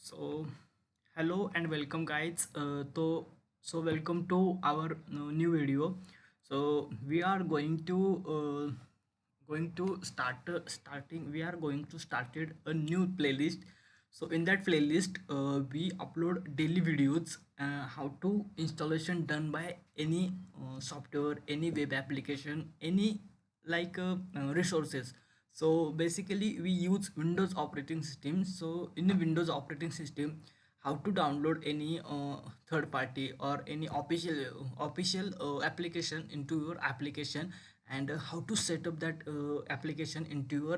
So, hello and welcome, guys. Welcome to our new video. So, we are going to start starting. We are going to started a new playlist. So, in that playlist, we upload daily videos. How to installation done by any software, any web application, any resources. So basically we use Windows operating system. So in the Windows operating system, how to download any third party or any official application into your application, and how to set up that application into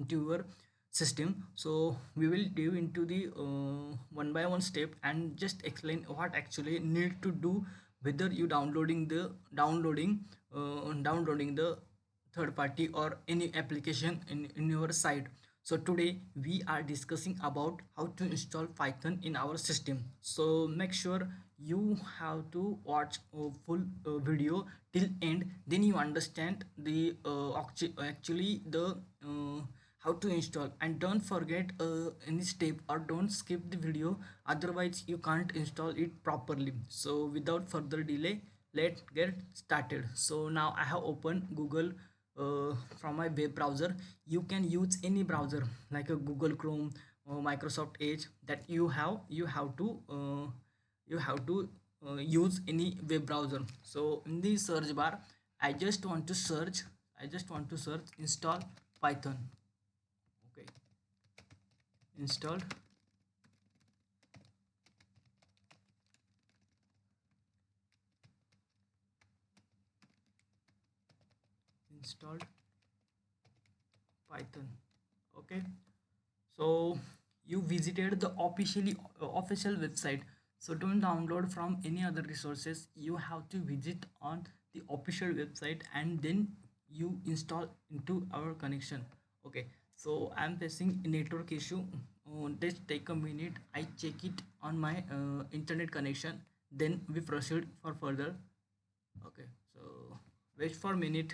your system. So we will dive into the one by one step and just explain what actually need to do, whether you downloading the third party or any application in your site. So today we are discussing about how to install Python in our system. So make sure you have to watch a full video till end, then you understand the actually the how to install, and don't forget any step, or don't skip the video, otherwise you can't install it properly. So without further delay, let's get started. So now I have opened Google from my web browser. You can use any browser like a Google Chrome or Microsoft Edge that you have to use any web browser. So in the search bar, I just want to search install Python. Okay, installed installed Python. Okay, so you visited the official website. So don't download from any other resources, you have to visit on the official website and then you install into our connection. Okay, so I'm facing a network issue. Just take a minute, I check it on my internet connection, then we proceed for further. Okay, so wait for a minute.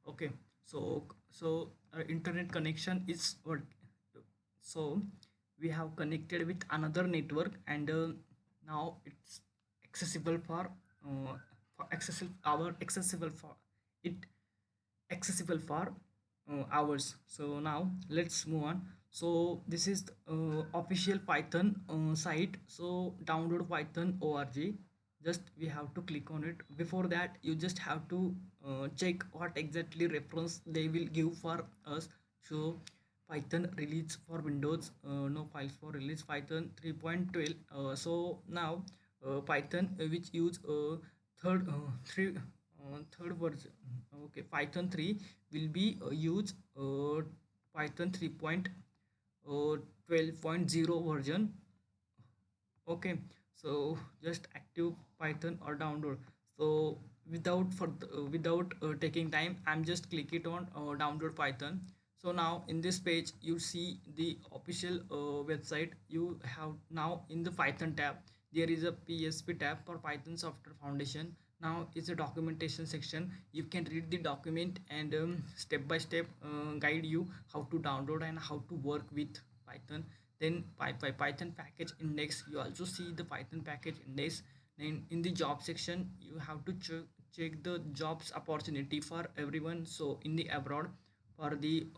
Okay, so our internet connection is what. So we have connected with another network, and now it's accessible for accessible for it accessible for hours. So now let's move on. So this is official Python site. So download Python org. Just we have to click on it. Before that, you just have to check what exactly reference they will give for us. So Python release for Windows, no files for release Python 3.12. So now Python which use third version. Okay, Python 3 will be used Python 3.12.0 version. Okay, so just active Python or download. So without taking time, I'm just click it on download Python. So now in this page you see the official website. You have now in the Python tab, there is a PSP tab for Python Software Foundation. Now it's a documentation section. You can read the document and step by step guide you how to download and how to work with Python. Then Python package index, you also see the Python package index. Then in the job section you have to check the jobs opportunity for everyone, so in the abroad, for the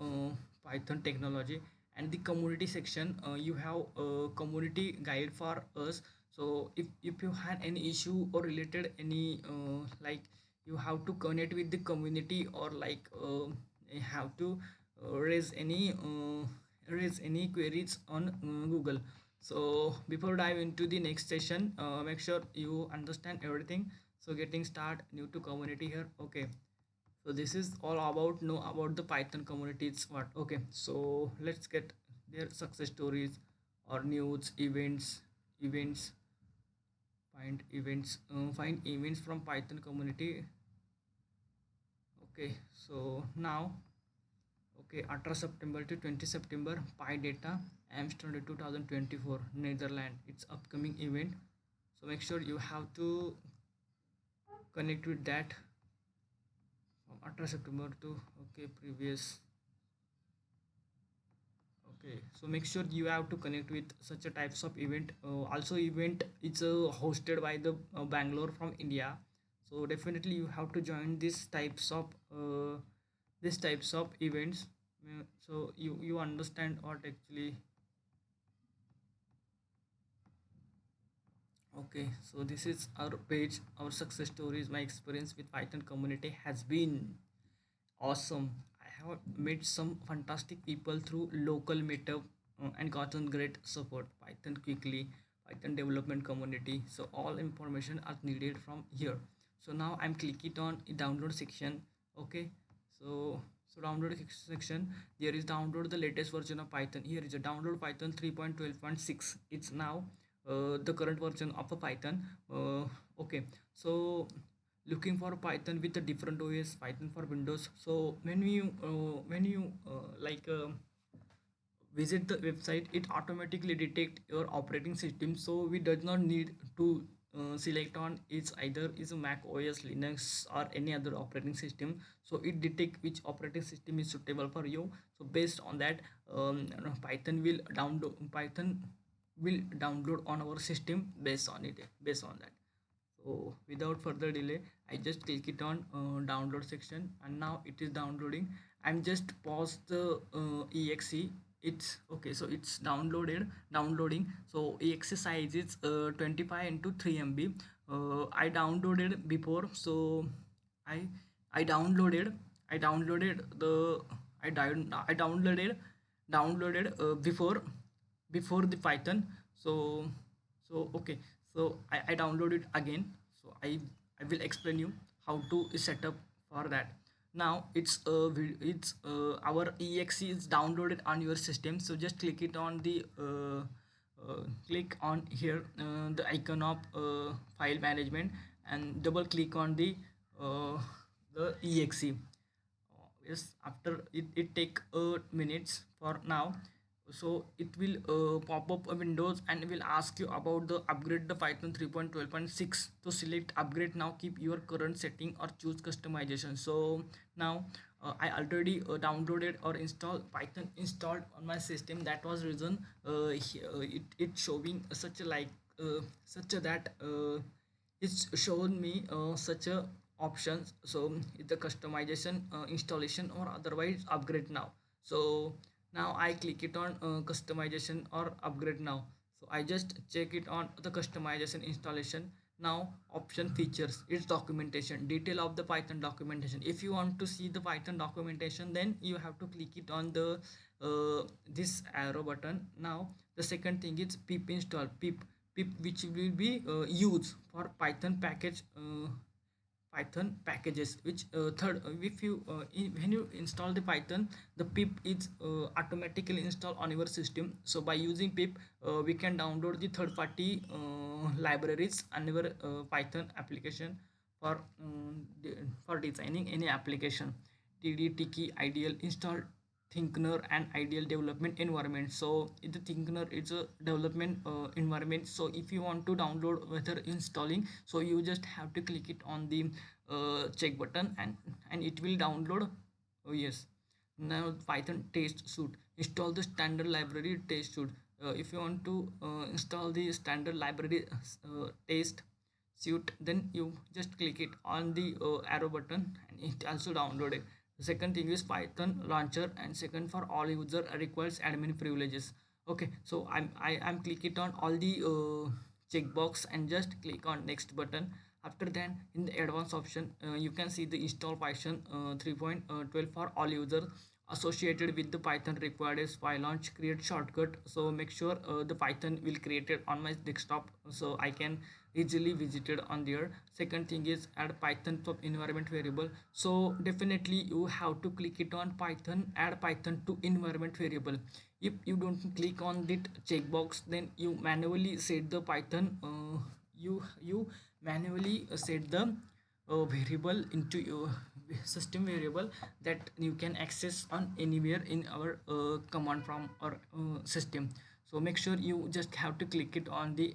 Python technology. And the community section, you have a community guide for us. So if you had any issue or related any you have to connect with the community, or you have to raise any queries on Google. So before dive into the next session, make sure you understand everything. So getting start new to community here. Okay, so this is all about know about the Python community. It's what. Okay, so let's get their success stories or news events. Find events from Python community. Okay, so now, Okay, 18 September to 20 September, Pi Data, Amsterdam 2024, Netherlands. It's upcoming event. So make sure you have to connect with that from 18 September to, okay, previous. Okay, so make sure you have to connect with such a types of event. Also, event it's hosted by the Bangalore from India. So definitely you have to join these types of events. So you understand what actually. Okay, so this is our page, our success stories. My experience with Python community has been awesome. I have met some fantastic people through local meetup and gotten great support. Python quickly, Python development community. So all information are needed from here. So now I'm clicking on download section. Okay, so download section. There is download the latest version of Python. Here is a download Python 3.12.6. It's now the current version of a Python. Okay, so looking for Python with a different OS, Python for Windows. So when you visit the website, it automatically detect your operating system. So we does not need to select on it's either is a Mac OS, Linux, or any other operating system. So it detect which operating system is suitable for you. So based on that, Python will download on our system based on it, based on that. So without further delay, I just click it on download section, and now it is downloading. I'm just pause the exe. It's okay, so it's downloading. So exe size is 25 into 3 MB. I downloaded before, so I I downloaded I downloaded the I downloaded before the Python. So okay, so I downloaded again. So I will explain you how to set up for that. Now it's our exe is downloaded on your system. So just click it on the click on here the icon of file management, and double click on uh, the exe. Yes, after it take minutes for now. So it will pop up a windows and will ask you about the upgrade the Python 3.12.6. To select upgrade now, keep your current setting or choose customization. So now I already downloaded or installed Python installed on my system. That was reason it showing such a like such a that it's shown me such a options. So the customization, installation, or otherwise upgrade now. So now I click it on customization or upgrade now. So I just check it on the customization installation. Now option features, its documentation, detail of the Python documentation. If you want to see the Python documentation, then you have to click it on the this arrow button. Now the second thing is pip install, pip which will be used for Python packages. Which third if you when you install the Python, the pip is automatically installed on your system. So by using pip, we can download the third party libraries on your Python application for for designing any application. TD, Tiki, Ideal install Thinkner and Ideal development environment. So the Thinkner is a development environment. So if you want to download whether installing, so you just have to click it on the check button, and it will download. Oh yes. Now Python test suite, install the standard library test suite. If you want to install the standard library test suite, then you just click it on the arrow button, and it also downloaded. The second thing is Python launcher, and second for all user requires admin privileges. Okay, so I'm click it on all the checkbox and just click on next button. After that, in the advanced option, you can see the install Python 3.12 for all users associated with the Python required is file launch create shortcut. So make sure the Python will create it on my desktop, so I can easily visit it on there. Second thing is add Python to environment variable. So definitely you have to click it on Python, add Python to environment variable. If you don't click on that checkbox, then you manually set the Python you manually set the variable into your system variable that you can access on anywhere in our command prompt or system. So make sure you just have to click it on the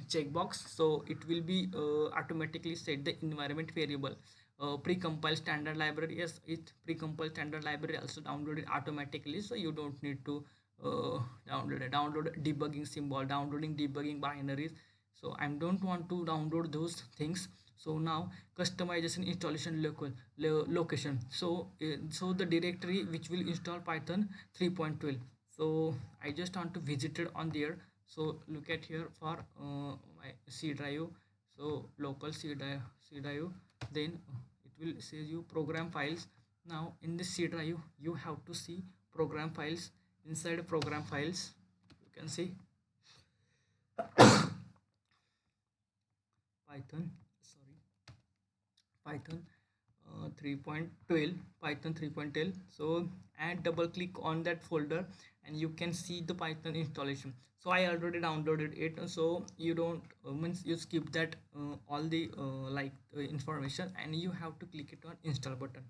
checkbox, so it will be automatically set the environment variable. Pre-compiled standard library, yes, it pre-compiled standard library also downloaded automatically, so you don't need to download debugging symbol, downloading debugging binaries. So I don't want to download those things. So now customization installation location. So so the directory which will install python 3.12. So I just want to visit it on there. So look at here for my C drive. So local C drive, then it will say you program files. Now in this C drive you have to see program files. Inside program files you can see python, sorry, python 3.12, python 3.12. So and double click on that folder and you can see the python installation. So I already downloaded it, so you don't means you skip that all the information, and you have to click it on install button.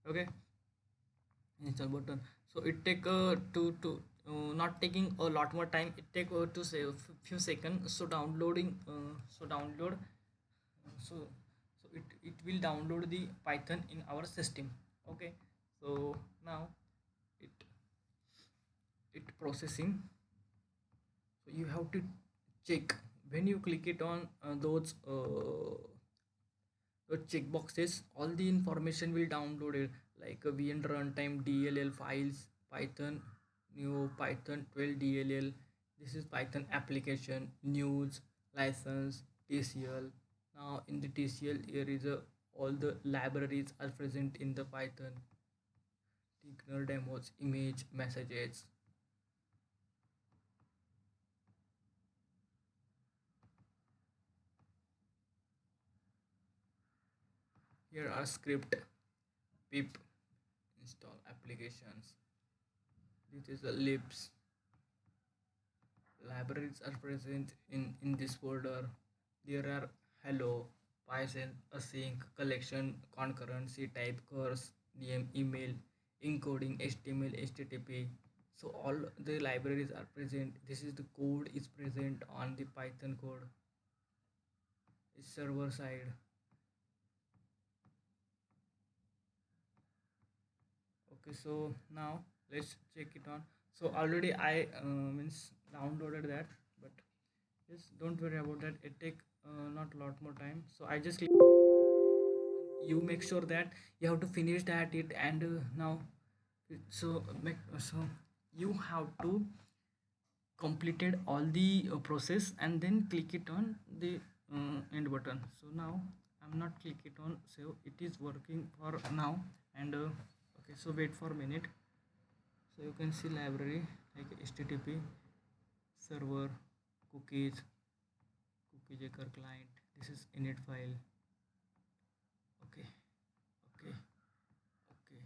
Okay, install button. So it take to not taking a lot more time, it take to say a few seconds. So downloading so download so it will download the python in our system. Okay, so now it processing. So you have to check when you click it on those check boxes, all the information will download it, like a vn runtime dll files, python new, python 12 dll, this is python application, news, license, tcl. Now in the tcl here is a all the libraries are present in the python, Tinker demos, image, messages. Here are script, pip, install applications. This is the libs. Libraries are present in this folder. There are hello, Python, async, collection, concurrency, type, course, name, email, encoding, HTML, HTTP. So all the libraries are present. This is the code is present on the Python code. It's server side. Okay, so now let's check it on. So already I means downloaded that, but yes, don't worry about that. It take not a lot more time. So I just you make sure that you have to finish that it, and now so make so you have to completed all the process and then click it on the end button. So now I'm not click it on save, it is working for now. And okay, so wait for a minute. So you can see library like http server, cookies, cookie checker client, this is init file. Okay, okay, okay,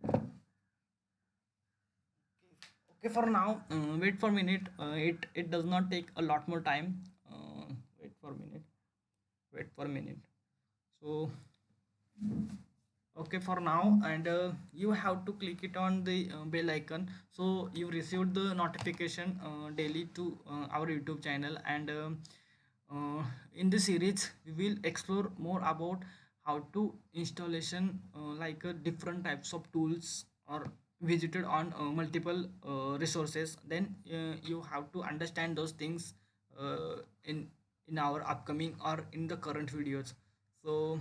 okay, okay. For now wait for a minute, it does not take a lot more time. Wait for a minute, wait for a minute. So okay for now, and you have to click it on the bell icon, so you received the notification daily to our youtube channel. And in this series we will explore more about how to installation different types of tools or visited on multiple resources. Then you have to understand those things in our upcoming or in the current videos. So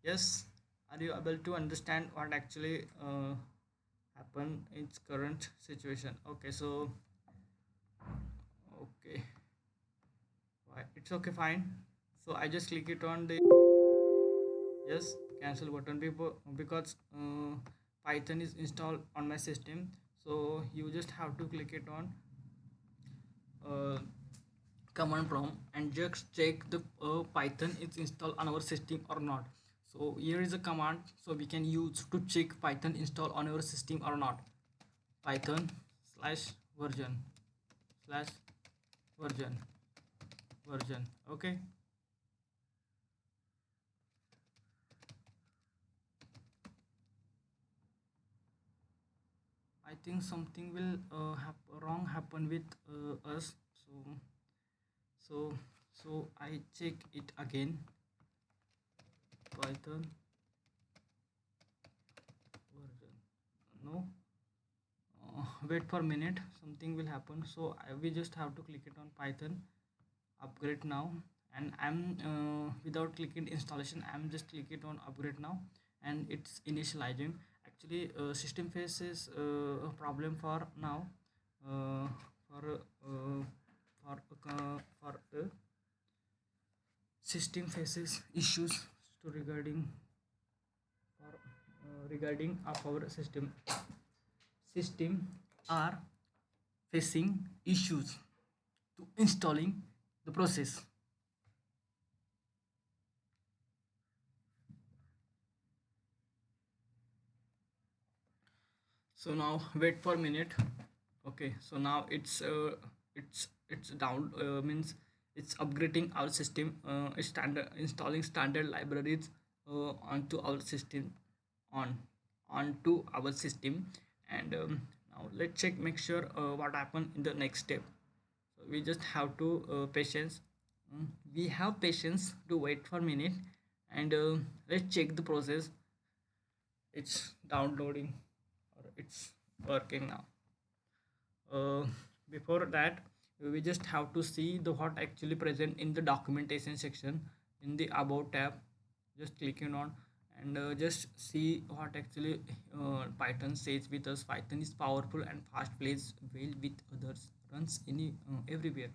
yes, are you able to understand what actually happened in its current situation? Okay, so okay, it's okay, fine. So I just click it on the yes cancel button because python is installed on my system. So you just have to click it on uh, command prompt and just check the python is installed on our system or not. So here is a command so we can use to check python install on our system or not. Python slash version slash version version. Okay, I think something will wrong happen with us. So so I check it again. Python version. No. Wait for a minute. Something will happen. So we just have to click it on Python. Upgrade now. And I'm without clicking installation. I'm just click it on upgrade now, and it's initializing. Actually, system faces a problem for now. Uh, for system faces issues to regarding of our system are facing issues to installing the process. So now wait for a minute. Okay, so now it's down, means it's upgrading our system, standard installing standard libraries onto our system, on onto our system. And now let's check, make sure what happened in the next step. So we just have to patience. We have patience to wait for a minute, and let's check the process. It's downloading, or it's working now. uh, Before that, we just have to see the what actually present in the documentation section in the about tab. Just clicking on, and just see what actually Python says with us. Python is powerful and fast, plays well with others, runs any everywhere.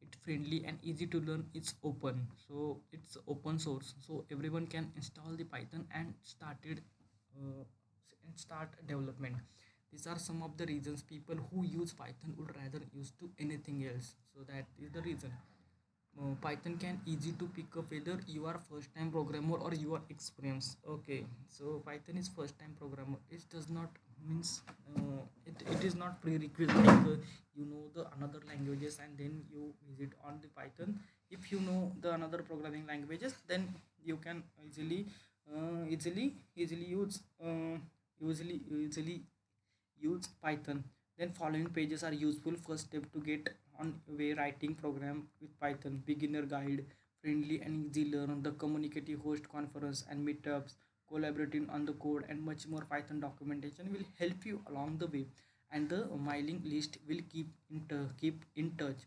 It's friendly and easy to learn. It's open, so it's open source, so everyone can install the Python and uh, start development. These are some of the reasons people who use Python would rather use to anything else. So that is the reason. Python can easy to pick up whether you are first time programmer or you are experienced. Okay, so Python is first time programmer. It does not means it is not prerequisite like you know the another languages and then you visit on the Python. If you know the another programming languages, then you can easily easily use Python. Then following pages are useful. First step to get on way writing program with Python. Beginner guide, friendly and easy learn. The communicative host conference and meetups, collaborating on the code and much more. Python documentation will help you along the way, and the mailing list will keep in touch.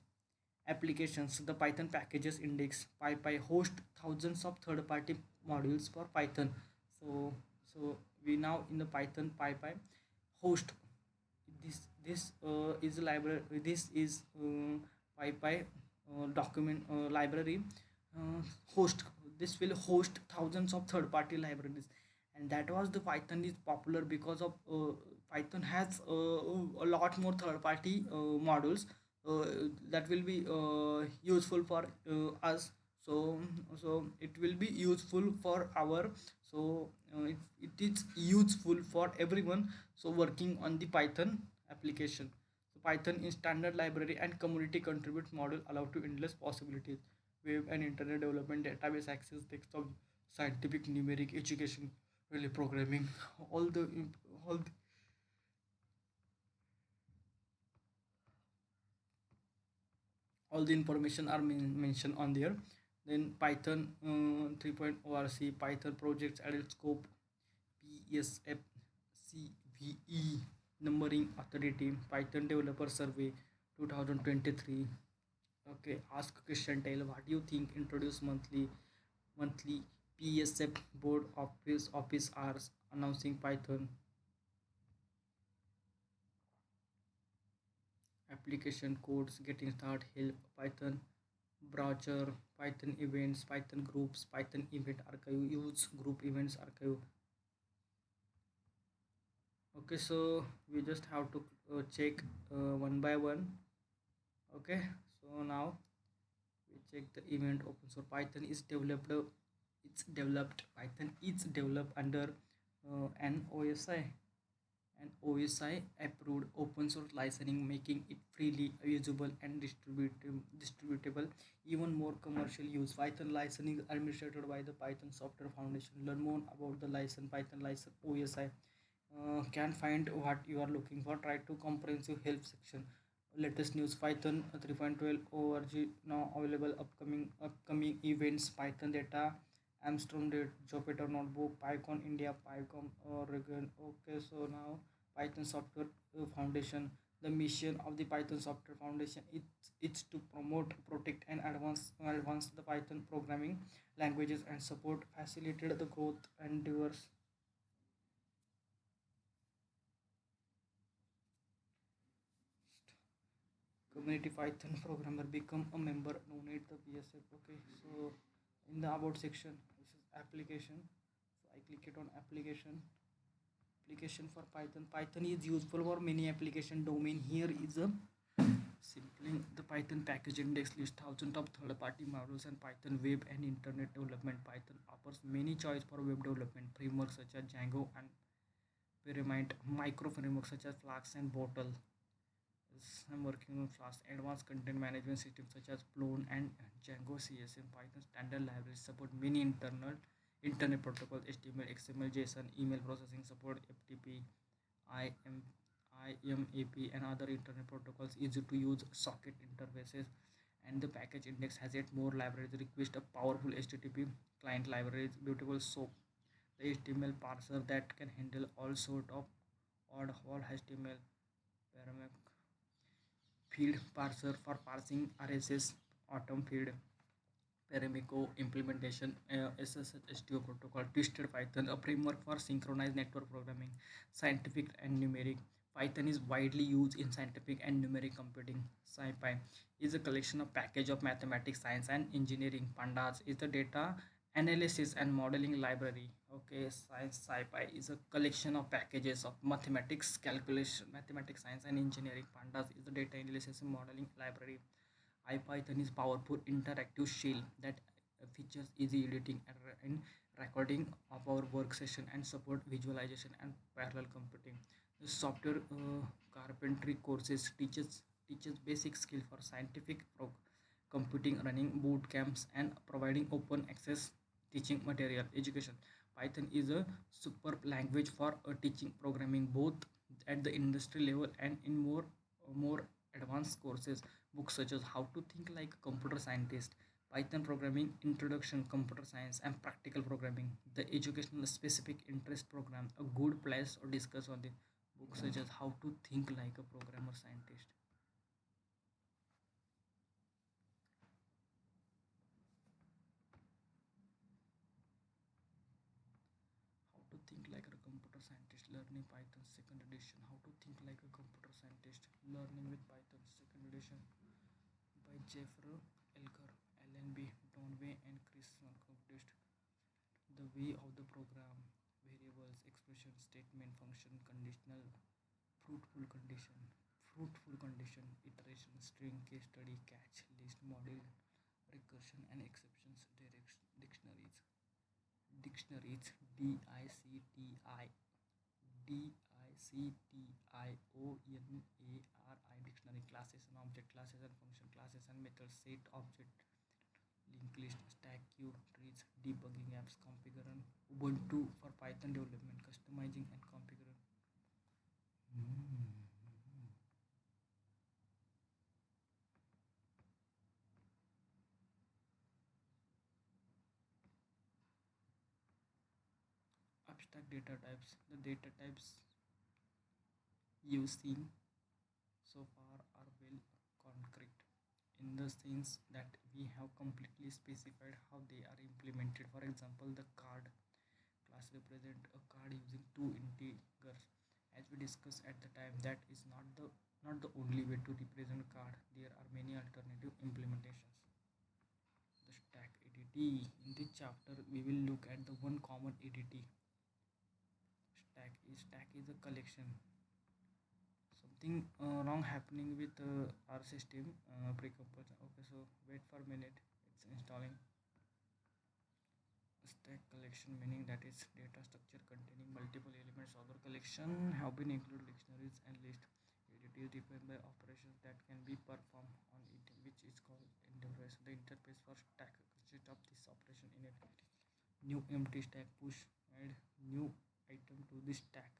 Applications, the Python packages index. PyPy host thousands of third-party modules for Python. So we now in the Python PyPy host. This is a library. This is PyPy document library host. This will host thousands of third-party libraries, and that was the Python is popular because of Python has a lot more third-party models uh, that will be useful for us. So it will be useful for our, it is useful for everyone so working on the Python application. So Python is standard library and community contributes model allow to endless possibilities. Web and internet development, database access, desktop, scientific, numeric, education, really programming, all the all the, all the information are mentioned on there. Then Python 3.org, Python projects, adult scope, PSF, CVE, numbering authority, Python developer survey 2023. Okay, ask question, tell what you think, introduce monthly PSF board office hours, announcing Python application codes, getting started, help, Python browser, Python events, Python groups, Python event archive, use group events archive. Okay, so we just have to check one by one. Okay, so now we check the event open source. Python is developed. It's developed. Python is developed under an OSI approved open source licensing, making it freely usable and distributable. Even more commercial use. Python licensing administered by the Python Software Foundation. Learn more about the license Python license OSI can find what you are looking for. Try to comprehensive help section. Latest news Python 3.12 org now available. Upcoming events Python data Armstrong date Jupyter notebook PyCon India PyCon Oregon. Okay, so now Python software foundation. The mission of the Python software foundation it's to promote, protect, and advance the Python programming languages and support facilitate the growth and diverse community Python programmer. Become a member. Donate the BSF. Okay, so in the about section, this is application. So I click it on application. Application for Python. Python is useful for many application domain. Here is a sampling the Python package index list thousands of third-party models and Python web and internet development. Python offers many choice for web development frameworks such as Django and Pyramid, micro frameworks such as Flask and Bottle. I'm working on Flask advanced content management systems such as Plone and Django CSM. Python standard libraries support many internet protocols, HTML, XML, JSON, email processing support, FTP, IM, IMAP, and other internet protocols. Easy to use socket interfaces, and the package index has yet more libraries. Request a powerful HTTP client libraries, beautiful SOAP, the HTML parser that can handle all sort of odd all HTML parameter field parser for parsing RSS, Atom field, Paramico implementation, SSH protocol, Twisted Python, a framework for synchronized network programming, scientific and numeric. Python is widely used in scientific and numeric computing. SciPy is a collection of package of mathematics, science, and engineering. Pandas is the data analysis and modeling library. Okay, science SciPy is a collection of packages of mathematics, calculation, mathematics, science, and engineering. Pandas is the data analysis and modeling library. IPython is powerful interactive shell that features easy editing and recording of our work session and support visualization and parallel computing. The software carpentry courses teaches basic skill for scientific computing, running boot camps, and providing open access teaching material. Education. Python is a superb language for teaching programming both at the industry level and in more advanced courses. Books such as How to Think Like a Computer Scientist, Python Programming Introduction, Computer Science, and Practical Programming, the Educational Specific Interest Program, a good place to discuss on the books such as How to Think Like a Programmer Scientist. How to Think Like a Computer Scientist, Learning Python Second Edition. How to Think Like a Computer Scientist, Learning with Python Second Edition by Jeffrey Elker, LNB, Donway, and Chris published. The way of the program, variables, expression, statement, function, conditional, fruitful condition, fruitful condition, iteration, string, case study, catch, list, model, recursion, and exceptions, dictionaries, dictionaries, DICTI, dictionary, classes and object classes and function classes and methods, set object, linked list, stack, queue, trees, debugging apps, configuring Ubuntu for Python development, customizing and configuring. Abstract data types. The data types you've seen so far are well concrete in the sense that we have completely specified how they are implemented. For example, the card class represent a card using two integers. As we discussed at the time, that is not the only way to represent card. There are many alternative implementations. The stack ADT. In this chapter, we will look at the one common ADT. Stack is a collection. Something wrong happening with our system pre-compression. Okay, so wait for a minute. It's installing. Stack collection meaning that is data structure containing multiple elements. Other collection have been included dictionaries and list. It is defined by operations that can be performed on it, which is called interface. The interface for stack consists of this operation in it. New empty stack push add new item to the stack.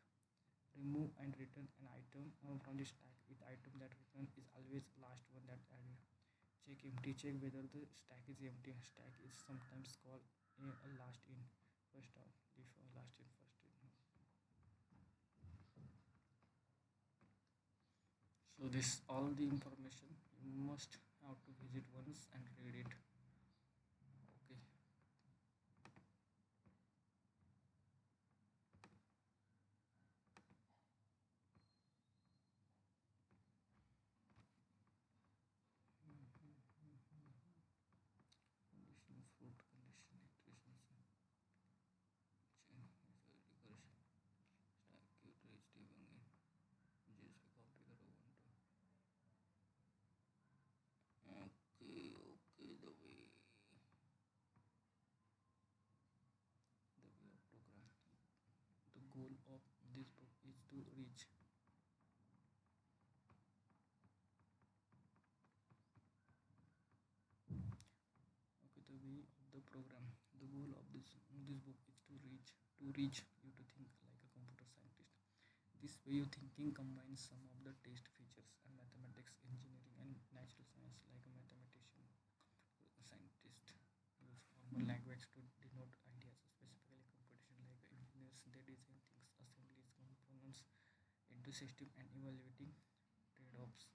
remove and return an item from the stack. With item that return is always last one that added. Check empty. Check whether the stack is empty. Stack is sometimes called a last in first out. If last in first in. So this all the information you must have to visit once and read it. Okay. Condition fruit condition nutrition chain recursion stack reach debugging just copy करो one to okay the way of program. The goal of this book is to reach. Okay, the way of the program. The goal of this book is to reach you to think like a computer scientist. This way of thinking combines some of the taste features and mathematics, engineering, and natural science. Like a mathematician, a scientist use formal language to denote ideas, specifically competition. Like engineers, they design things, assemblies, components into system, and evaluating trade-offs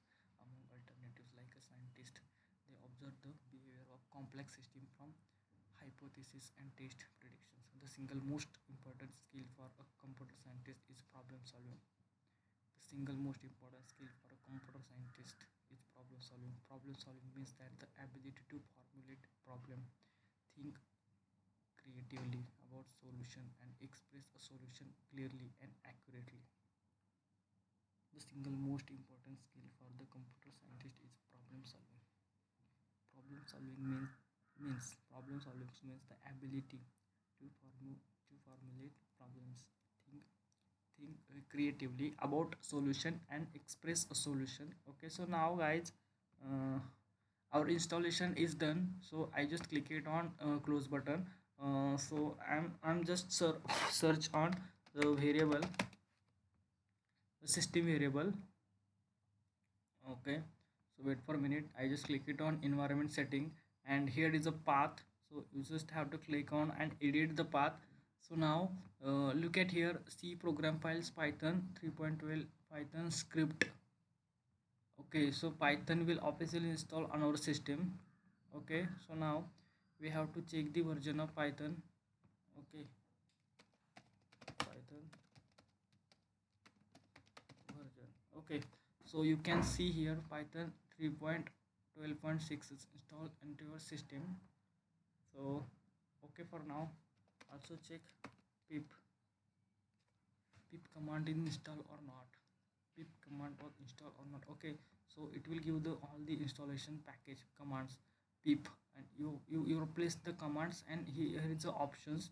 among alternatives. Like a scientist, they observe the behavior of complex system from hypothesis and test predictions. The single most important skill for a computer scientist is problem solving. The single most important skill for a computer scientist is problem solving. Problem solving means that the ability to formulate problem, think creatively about solution, and express a solution clearly and accurately. The single most important skill for the computer scientist is problem solving. Problem solving means the ability to formulate problems, think creatively about solution, and express a solution. Okay, so now guys, uh, our installation is done. So I just click it on close button. So I'm just search on the variable, the system variable. Okay, so wait for a minute. I just click it on environment setting, and here is a path. So you just have to click on and edit the path. So now look at here, C program files Python 3.12 Python script. Okay, so Python will officially install on our system. Okay, so now we have to check the version of Python. Okay, Python version. Okay, so you can see here Python 3.12.6 is installed into your system. So okay, for now also check pip command is installed or not. Pip command was installed or not. Okay, so it will give the all the installation package commands pip, and you replace the commands, and here is the options.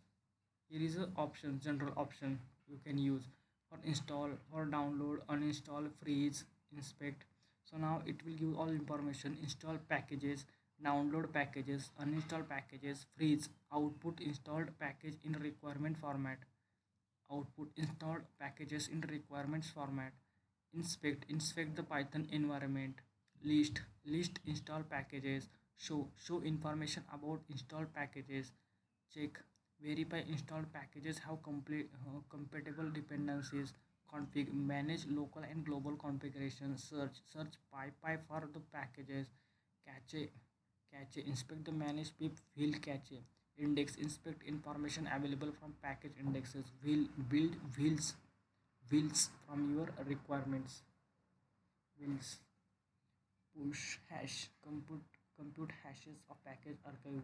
Here is a option, general option you can use for install, for download, uninstall, freeze, inspect. So now it will give all information: install packages, download packages, uninstall packages, freeze, output installed package in requirement format, output installed packages in requirements format, inspect the Python environment, list install packages, show information about installed packages, check verify installed packages have complete compatible dependencies, config manage local and global configuration, search py for the packages, cache inspect the manage pip field cache, index inspect information available from package indexes, will build wheels from your requirements, wheels push hash compute hashes of package archive,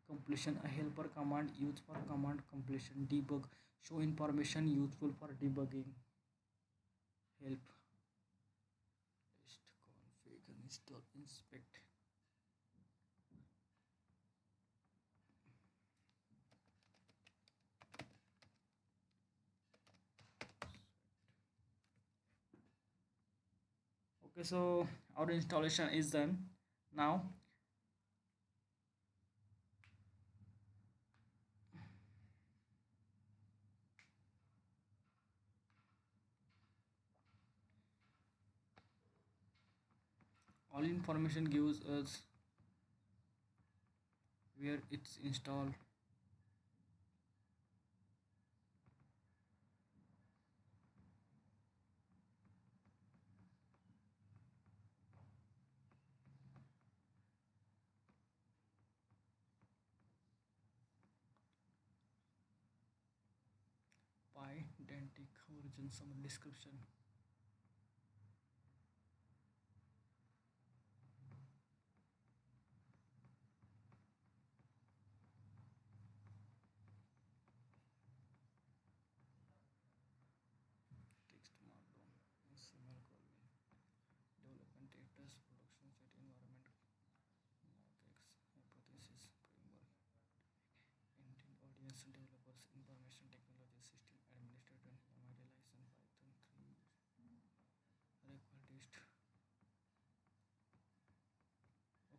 completion a helper command used for command completion, debug show information useful for debugging, help test config install inspect. Okay, so our installation is done. Now all information gives us where it's installed. Pydantic origin summary description. Text markdown. XML column. Development status, production set environment, markets, hypothesis, framework, intent audience, developers, information technology, system administrator, MIT license, Python 3, record list.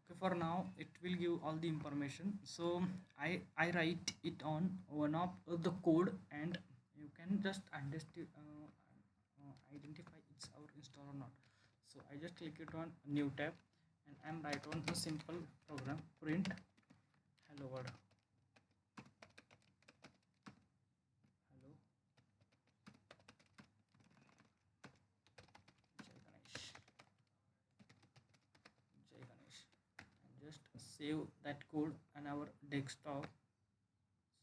Okay, for now it will give all the information. So I write it on one of the code, and you can just understand, identify it's our install or not. So I just click it on new tab, and I'm write on a simple program, print hello world. Hello Jai Ganesh, Jai Ganesh, and just save that code on our desktop,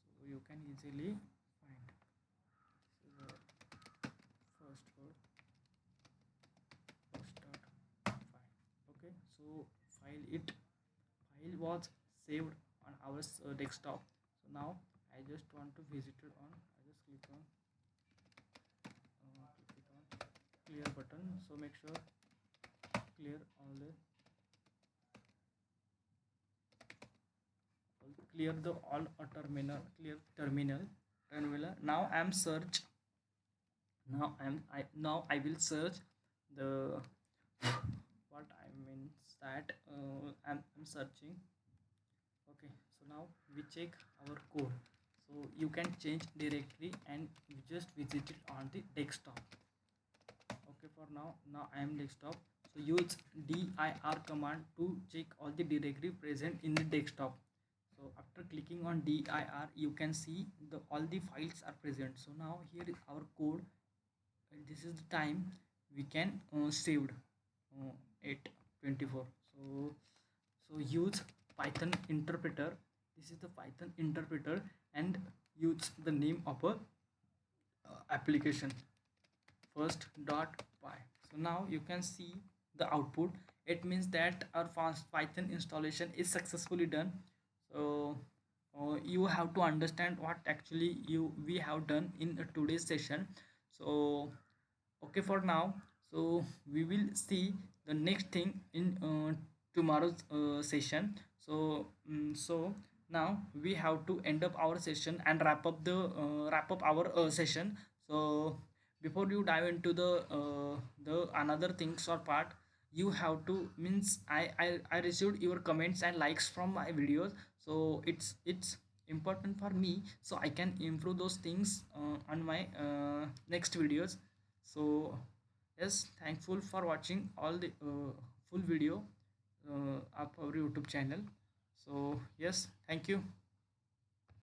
so you can easily find. This is our first code, start file. Okay, so file was saved on our desktop. So now I just want to visit it on, I just click it on clear button. So make sure clear clear the all terminal, clear terminal. Now I'm search, now I will search the what I mean that I'm searching. Okay, so now we check our code, so you can change directly and you just visit it on the desktop. Okay, for now I am desktop, so use dir command to check all the directory present in the desktop. So after clicking on dir, you can see all the files are present. So now here is our code, and this is the time we can saved at 24. So use Python interpreter. This is the Python interpreter, and use the name of a application, first dot py. So now you can see the output. It means that our fast Python installation is successfully done. So you have to understand what actually we have done in today's session. So okay, for now, so we will see the next thing in tomorrow's session. So now we have to end up our session and wrap up our session. So before you dive into the another things or part, you have to means I received your comments and likes from my videos. So it's important for me, so I can improve those things on my next videos. So yes, thankful for watching all the full video of our YouTube channel. So yes, thank you.